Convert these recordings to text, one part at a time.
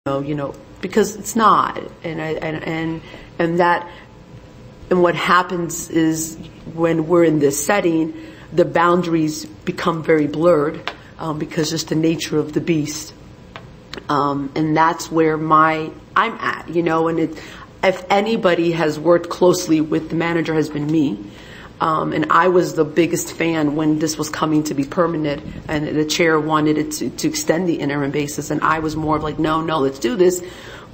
because it's not, and what happens is when we're in this setting, the boundaries become very blurred because just the nature of the beast, and that's where I'm at, and if anybody has worked closely with the manager, has been me. And I was the biggest fan when this was coming to be permanent, and the chair wanted it to extend the interim basis, and I was more of like, no, let's do this.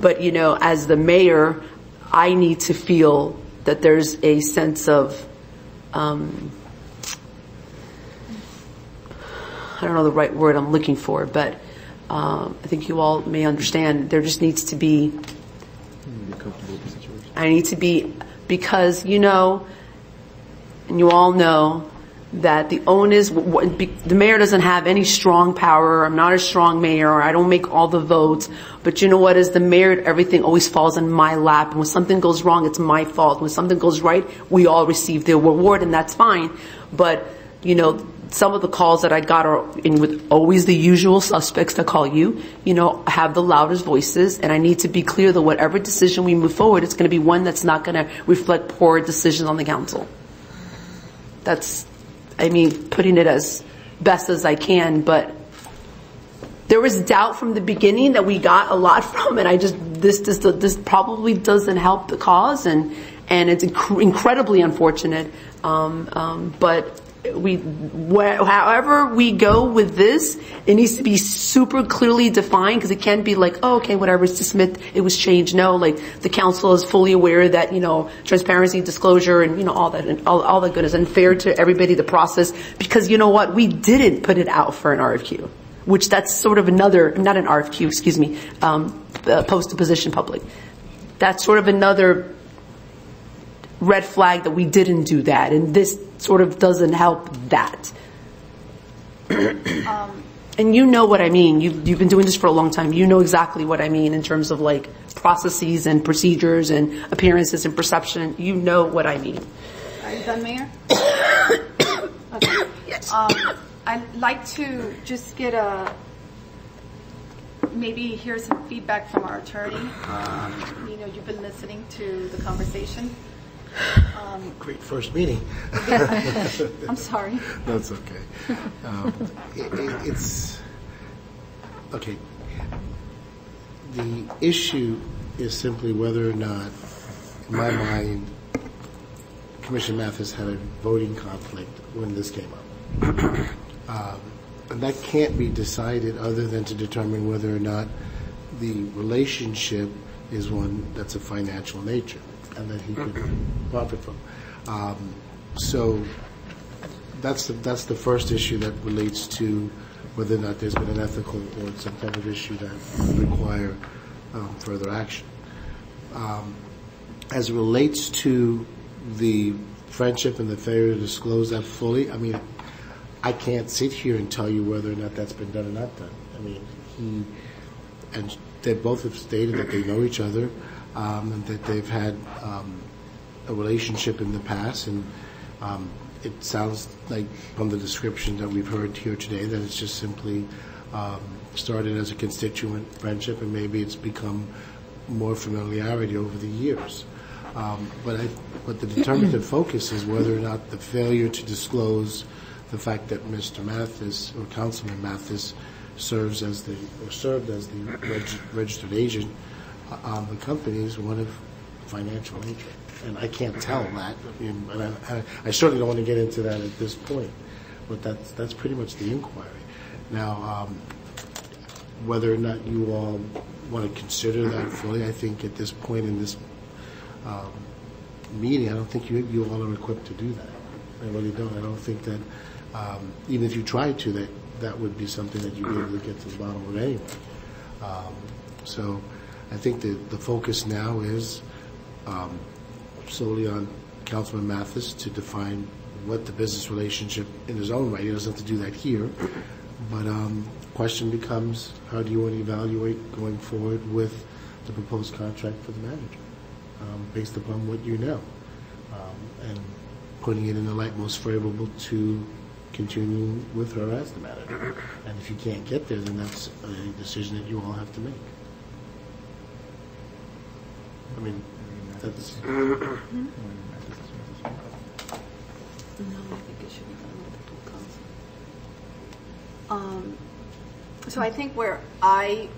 But, as the mayor, I need to feel that there's a sense of, I don't know the right word I'm looking for, but I think you all may understand, there just needs to be, I need to be, because, and you all know that the onus, the mayor doesn't have any strong power. I'm not a strong mayor. I don't make all the votes. But you know what? As the mayor, everything always falls in my lap. And when something goes wrong, it's my fault. When something goes right, we all receive the reward, and that's fine. But, some of the calls that I got are with always the usual suspects that call you, have the loudest voices. And I need to be clear that whatever decision we move forward, it's going to be one that's not going to reflect poor decisions on the council. That's, putting it as best as I can, but there was doubt from the beginning that we got a lot from, and this probably doesn't help the cause, and it's incredibly unfortunate. But however we go with this, it needs to be super clearly defined, because it can't be like, oh, okay, whatever, it's dismissed, it was changed. No, like the council is fully aware that, transparency, disclosure, and, all that, and all that goodness, and fair to everybody, the process, because you know what, we didn't put it out for an RFQ, which that's sort of another, not an RFQ, excuse me, post to position public. That's sort of another red flag that we didn't do that, and this sort of doesn't help that. And you know what I mean. You've been doing this for a long time. You know exactly what I mean in terms of like processes and procedures and appearances and perception. You know what I mean. Are you done, Mayor? Okay. Yes. I'd like to just get maybe hear some feedback from our attorney. You've been listening to the conversation. Great first meeting. I'm sorry. That's okay. It's okay. The issue is simply whether or not, in my mind, Commissioner Mathis had a voting conflict when this came up. And that can't be decided other than to determine whether or not the relationship is one that's of financial nature and that he could profit from. So that's the first issue that relates to whether or not there's been an ethical or some type of issue that would require further action. As it relates to the friendship and the failure to disclose that fully, I can't sit here and tell you whether or not that's been done or not done. He and they both have stated that they know each other, and that they've had a relationship in the past, and it sounds like from the description that we've heard here today that it's just simply started as a constituent friendship, and maybe it's become more familiarity over the years. But the determinative focus is whether or not the failure to disclose the fact that Mr. Mathis or Councilman Mathis served as the registered agent on the company is one of financial nature. And I can't tell that. And I certainly don't want to get into that at this point. But that's pretty much the inquiry. Now, whether or not you all want to consider that fully, I think at this point in this meeting, I don't think you all are equipped to do that. I really don't. I don't think that even if you tried to, that would be something that you'd be able to get to the bottom of anyway. So I think the focus now is solely on Councilman Mathis to define what the business relationship in his own right. He doesn't have to do that here. But question becomes, how do you want to evaluate going forward with the proposed contract for the manager based upon what you know, and putting it in the light most favorable to continuing with her as the manager. And if you can't get there, then that's a decision that you all have to make. That's, No, I think it should be done with the full council. So I think where I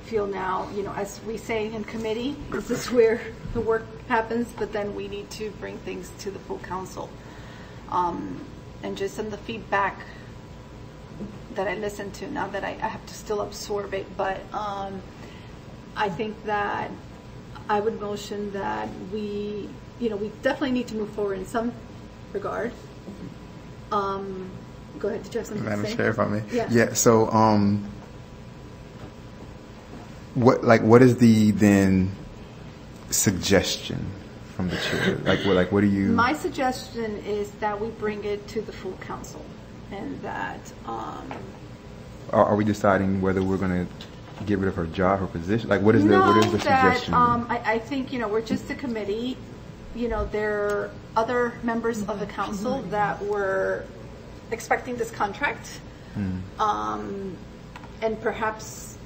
feel now, as we say in committee, this is where the work happens, but then we need to bring things to the full council. And just some of the feedback that I listened to, now that I have to still absorb it, but I think that I would motion that we definitely need to move forward in some regard. Go ahead, did you have something to say? Madam Chair, if I may. Yeah. So, what is the then suggestion from the chair? What do you? My suggestion is that we bring it to the full council, and that. Are we deciding whether we're going to get rid of her job, her position? What is the suggestion? I think we're just a committee. There are other members of the council that were expecting this contract, and perhaps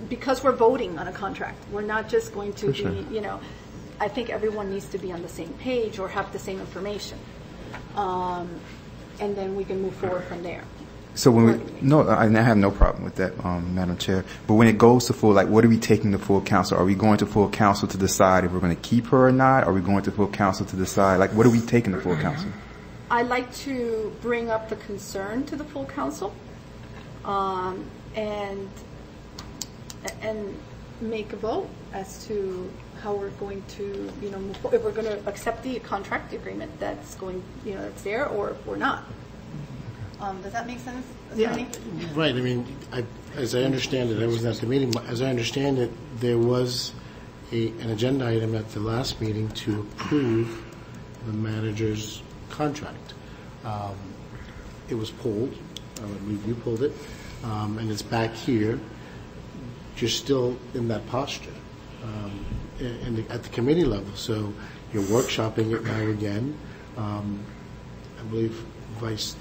because we're voting on a contract, we're not just going to be. I think everyone needs to be on the same page or have the same information, and then we can move forward from there. So I have no problem with that, Madam Chair. But when it goes to full, what are we taking to full council? Are we going to full council to decide if we're going to keep her or not? Are we going to full council to decide, what are we taking to full council? I'd like to bring up the concern to the full council, and make a vote as to how we're going to, move forward, if we're going to accept the contract agreement that's going, that's there, or if we're not. Does that make sense? yeah, right. I mean, as I understand it, I wasn't at the meeting. As I understand it, there was an agenda item at the last meeting to approve the manager's contract. It was pulled. You pulled it, and it's back here. You're still in that posture at the committee level, so you're workshopping it now again. I believe Vice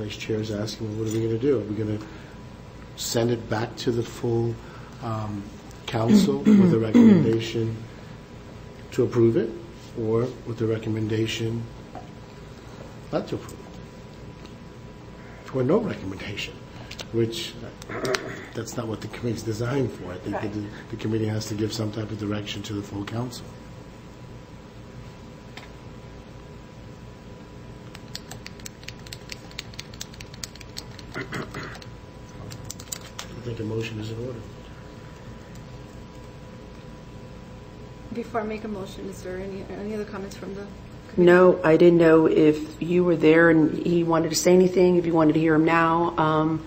Chair is asking, what are we going to do? Are we going to send it back to the full council with a recommendation to approve it, or with the recommendation not to approve it, or no recommendation? Which that's not what the committee's designed for. I think right. the committee has to give some type of direction to the full council. I think a motion is in order. Before I make a motion, is there any other comments from the? No, I didn't know if you were there and he wanted to say anything, if you wanted to hear him now.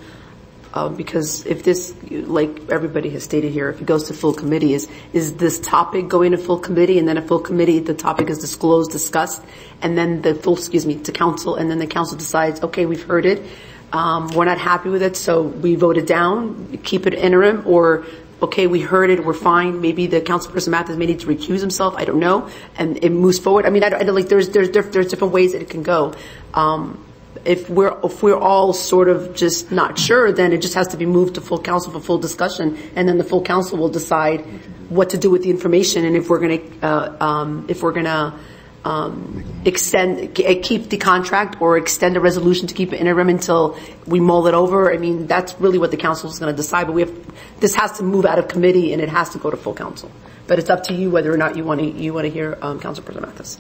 Because if this, like everybody has stated here, if it goes to full committee, is this topic going to full committee, and then a full committee, the topic is disclosed, discussed, and then to council, and then the council decides, okay, we've heard it, we're not happy with it, so we vote it down, keep it interim, or okay, we heard it, we're fine. Maybe the councilperson Mathis may need to recuse himself. I don't know, and it moves forward. I mean, there's different ways that it can go. If we're all sort of just not sure, then it just has to be moved to full council for full discussion, and then the full council will decide what to do with the information, and if we're going to keep the contract or extend a resolution to keep it interim until we mull it over. I mean, that's really what the council is going to decide. But this has to move out of committee and it has to go to full council. But it's up to you whether or not you want to hear Councilperson Mathis.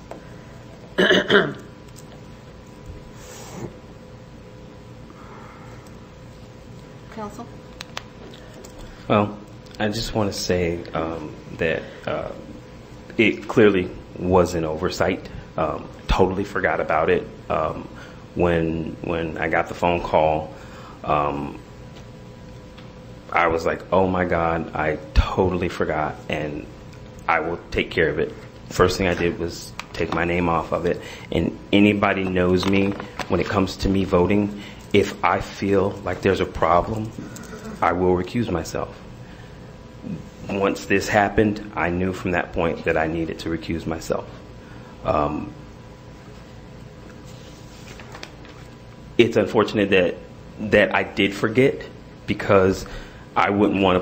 Council? Well, I just want to say that it clearly was an oversight. Totally forgot about it. When I got the phone call, I was like, oh my God, I totally forgot, and I will take care of it. First thing I did was take my name off of it. And anybody knows me, when it comes to me voting, if I feel like there's a problem, I will recuse myself. Once this happened, I knew from that point that I needed to recuse myself. It's unfortunate that I did forget, because I wouldn't want to